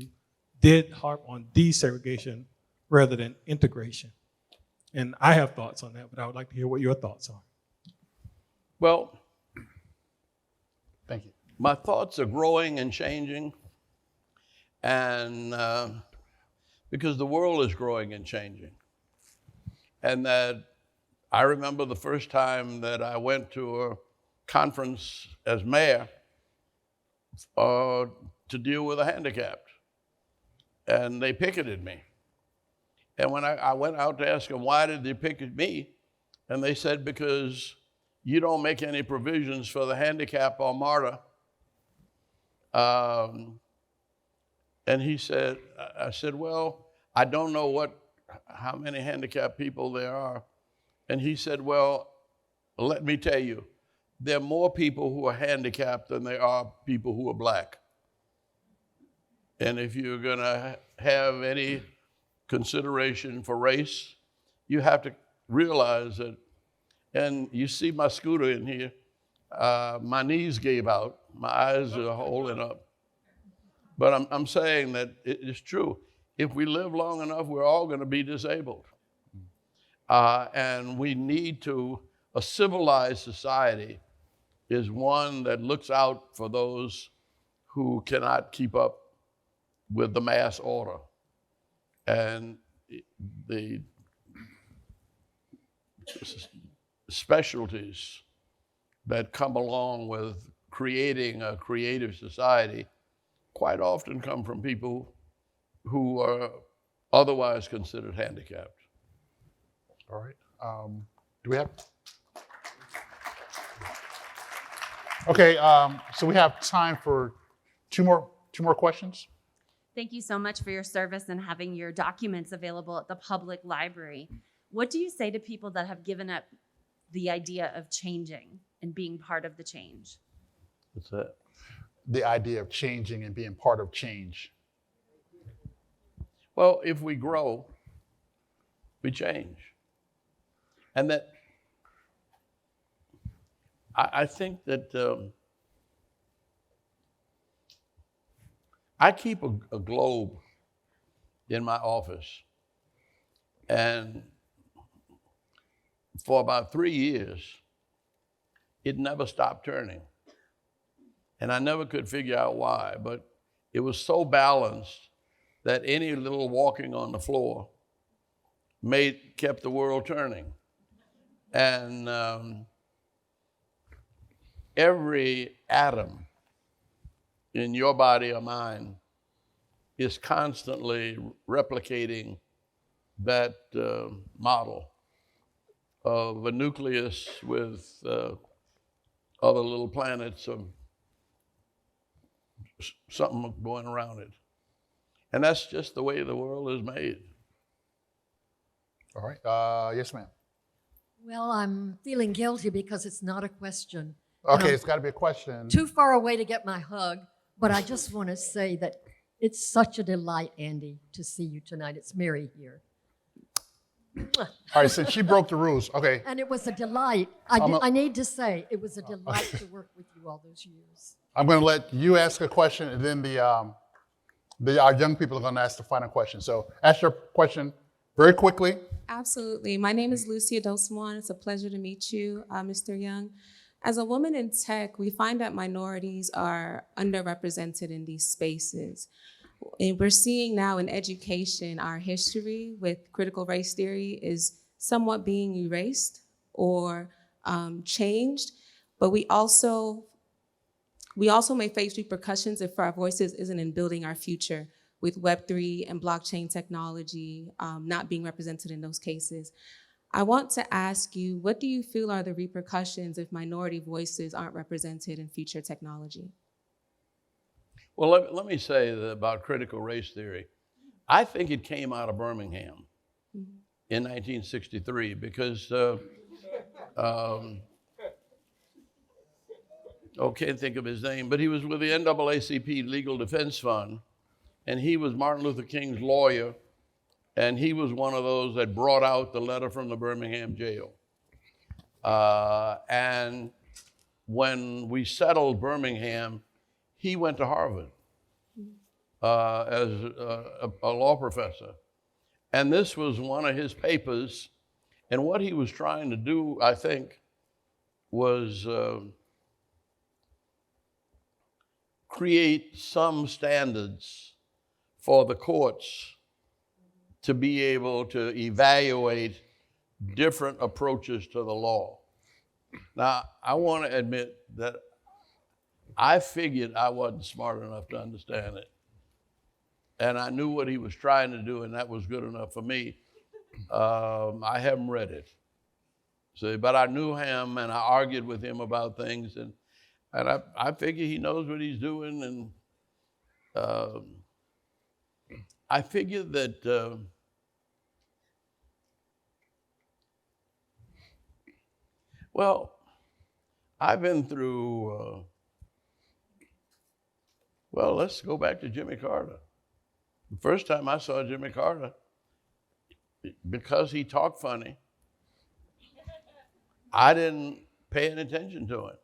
did harp on desegregation rather than integration. And I have thoughts on that, but I would like to hear what your thoughts are. Well, Thank you. my thoughts are growing and changing, and because the world is growing and changing. And that I remember the first time that I went to a conference as mayor to deal with the handicapped, and they picketed me. And when I went out to ask them, why did they picket me? And they said, because you don't make any provisions for the handicap or MARTA. And he said, I said, well, I don't know how many handicapped people there are. And he said, well, let me tell you, there are more people who are handicapped than there are people who are black. And if you're gonna have any consideration for race, you have to realize that, and you see my scooter in here, my knees gave out, my eyes are holding up. But I'm saying that it is true. If we live long enough, we're all gonna be disabled. And we need a civilized society is one that looks out for those who cannot keep up with the mass order. And the specialties that come along with creating a creative society quite often come from people who are otherwise considered handicapped. All right. Do we have? Okay. So we have time for two more questions. Thank you so much for your service and having your documents available at the public library. What do you say to people that have given up the idea of changing and being part of the change? What's that? The idea of changing and being part of change. Well, if we grow, we change. And that, I think that I keep a globe in my office, and for about 3 years, it never stopped turning. And I never could figure out why, but it was so balanced that any little walking on the floor kept the world turning. And every atom in your body or mine is constantly replicating that model of a nucleus with other little planets of something going around it. And that's just the way the world is made. All right. Yes, ma'am. Well, I'm feeling guilty because it's not a question. Okay, it's got to be a question. Too far away to get my hug, but I just want to say that it's such a delight, Andy, to see you tonight. It's Mary here. All right, since she broke the rules, okay. And it was a delight. I need to say, it was a delight to work with you all those years. I'm going to let you ask a question, and then our young people are going to ask the final question. So ask your question very quickly. Absolutely. My name is Lucia Doswan. It's a pleasure to meet you, Mr. Young. As a woman in tech, we find that minorities are underrepresented in these spaces. And we're seeing now in education, our history with critical race theory is somewhat being erased or changed, but we also may face repercussions if our voices isn't in building our future with Web3 and blockchain technology not being represented in those cases. I want to ask you, what do you feel are the repercussions if minority voices aren't represented in future technology? Well, let me say about critical race theory. I think it came out of Birmingham in 1963 because, can't think of his name, but he was with the NAACP Legal Defense Fund, and he was Martin Luther King's lawyer, and he was one of those that brought out the letter from the Birmingham jail. And when we settled Birmingham, he went to Harvard as a law professor. And this was one of his papers. And what he was trying to do, I think, was create some standards for the courts to be able to evaluate different approaches to the law. Now, I want to admit that I figured I wasn't smart enough to understand it. And I knew what he was trying to do, and that was good enough for me. I haven't read it. So, but I knew him, and I argued with him about things, and I figure he knows what he's doing, and I figured that well, I've been through, well, let's go back to Jimmy Carter. The first time I saw Jimmy Carter, because he talked funny, I didn't pay any attention to him.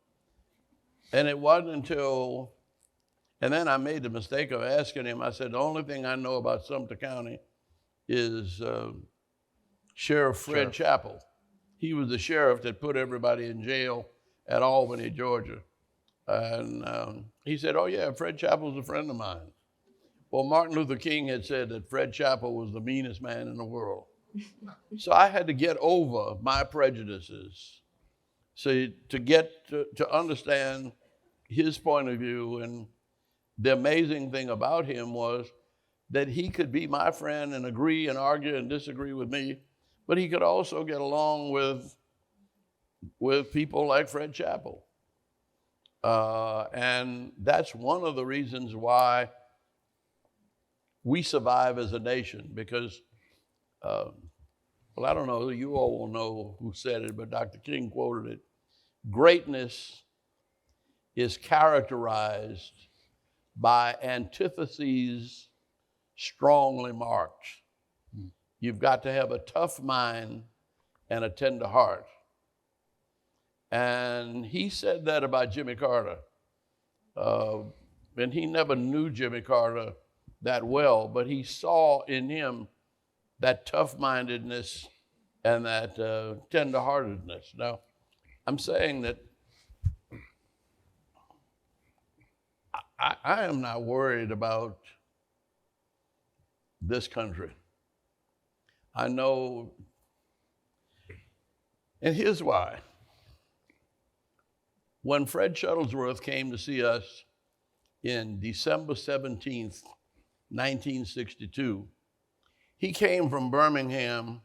And it wasn't until, and then I made the mistake of asking him, I said, the only thing I know about Sumter County is Sheriff Fred Chappell. He was the sheriff that put everybody in jail at Albany, Georgia. And he said, oh yeah, Fred Chappell's a friend of mine. Well, Martin Luther King had said that Fred Chappell was the meanest man in the world. So I had to get over my prejudices so to get to understand his point of view. And the amazing thing about him was that he could be my friend and agree and argue and disagree with me, but he could also get along with people like Fred Chappell. And that's one of the reasons why we survive as a nation, because, well, I don't know, you all will know who said it, but Dr. King quoted it. Greatness is characterized by antitheses strongly marked. You've got to have a tough mind and a tender heart. And he said that about Jimmy Carter. And he never knew Jimmy Carter that well, but he saw in him that tough-mindedness and that tender-heartedness. Now, I'm saying that I am not worried about this country. I know, and here's why. When Fred Shuttlesworth came to see us in December 17th, 1962, he came from Birmingham,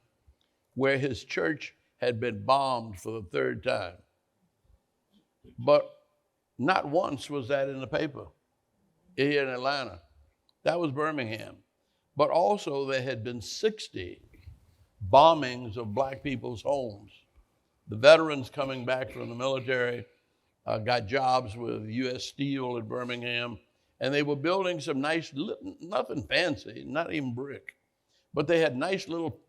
where his church had been bombed for the third time. But not once was that in the paper here in Atlanta. That was Birmingham. But also there had been 60 bombings of black people's homes. The veterans coming back from the military got jobs with U.S. Steel in Birmingham, and they were building some nice, nothing fancy, not even brick, but they had nice little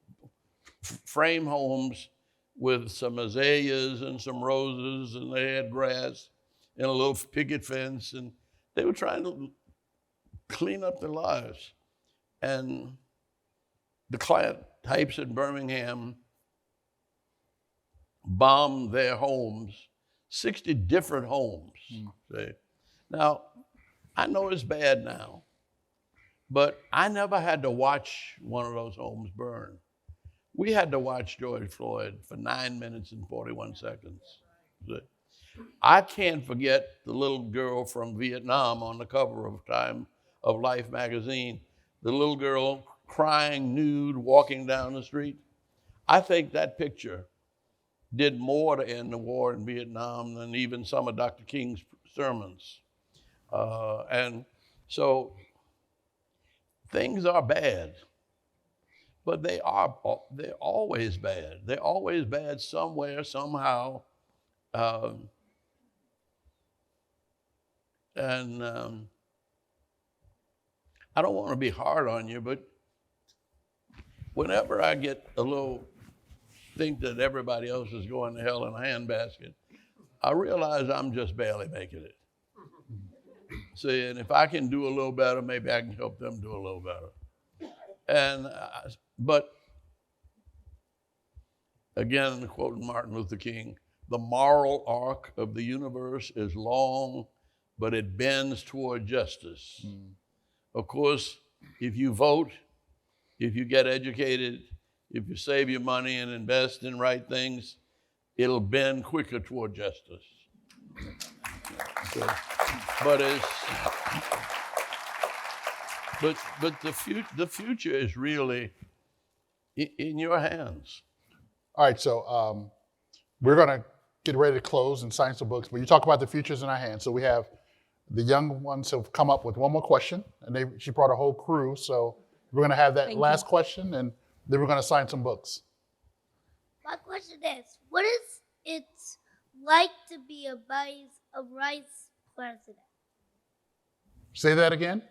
frame homes with some azaleas and some roses, and they had grass and a little picket fence, and they were trying to clean up their lives. And the client types in Birmingham bombed their homes 60 different homes. See? Now, I know it's bad now, but I never had to watch one of those homes burn. We had to watch George Floyd for 9 minutes and 41 seconds. See? I can't forget the little girl from Vietnam on the cover of Time of Life magazine, the little girl crying nude, walking down the street. I think that picture did more to end the war in Vietnam than even some of Dr. King's sermons. And so things are bad, but they're always bad. They're always bad somewhere, somehow. And I don't want to be hard on you, but whenever I get a little think that everybody else is going to hell in a handbasket, I realize I'm just barely making it. See, and if I can do a little better, maybe I can help them do a little better. And but again, quoting Martin Luther King, the moral arc of the universe is long, but it bends toward justice. Of course, if you vote, if you get educated, if you save your money and invest in right things, it'll bend quicker toward justice. So, but the future is really in your hands. All right, so we're going to get ready to close and sign some books, but you talk about the futures in our hands. So we have the young ones have come up with one more question, and she brought a whole crew. So we're going to have that last question, and then we're going to sign some books. My question is, what is it like to be a vice president? Say that again.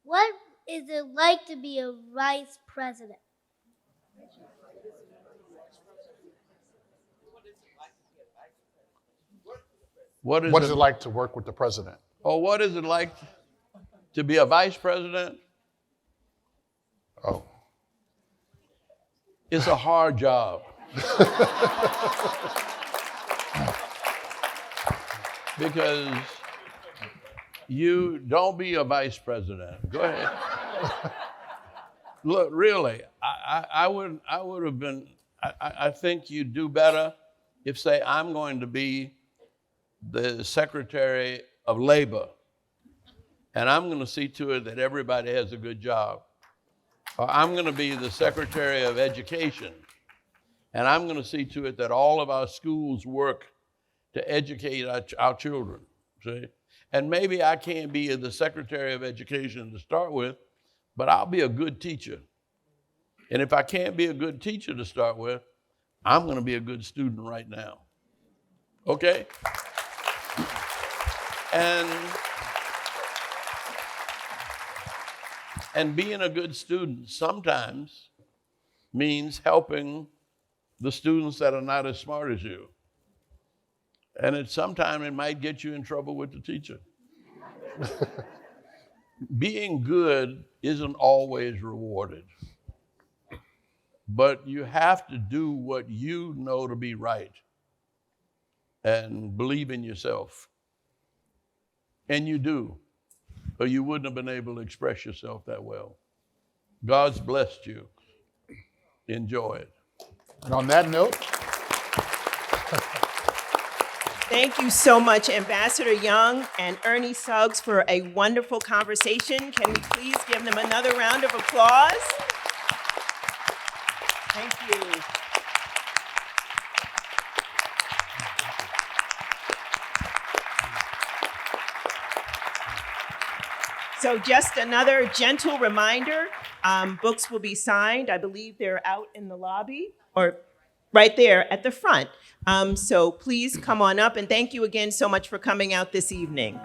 What is it like to be a vice president? What is it like to work with the president? Oh, what is it like to be a vice president? Oh. It's a hard job. Because you don't be a vice president. Go ahead. Look, really, I would have been, I think you'd do better if, say, I'm going to be the Secretary of Labor, and I'm going to see to it that everybody has a good job. Or I'm going to be the Secretary of Education, and I'm going to see to it that all of our schools work to educate our children, see? And maybe I can't be the Secretary of Education to start with, but I'll be a good teacher. And if I can't be a good teacher to start with, I'm going to be a good student right now. Okay? And being a good student sometimes means helping the students that are not as smart as you. And sometimes it might get you in trouble with the teacher. Being good isn't always rewarded, but you have to do what you know to be right and believe in yourself. And you do, or you wouldn't have been able to express yourself that well. God's blessed you. Enjoy it. And on that note, thank you so much, Ambassador Young and Ernie Suggs, for a wonderful conversation. Can we please give them another round of applause? Thank you. So just another gentle reminder, books will be signed. I believe they're out in the lobby or right there at the front. So please come on up, and thank you again so much for coming out this evening.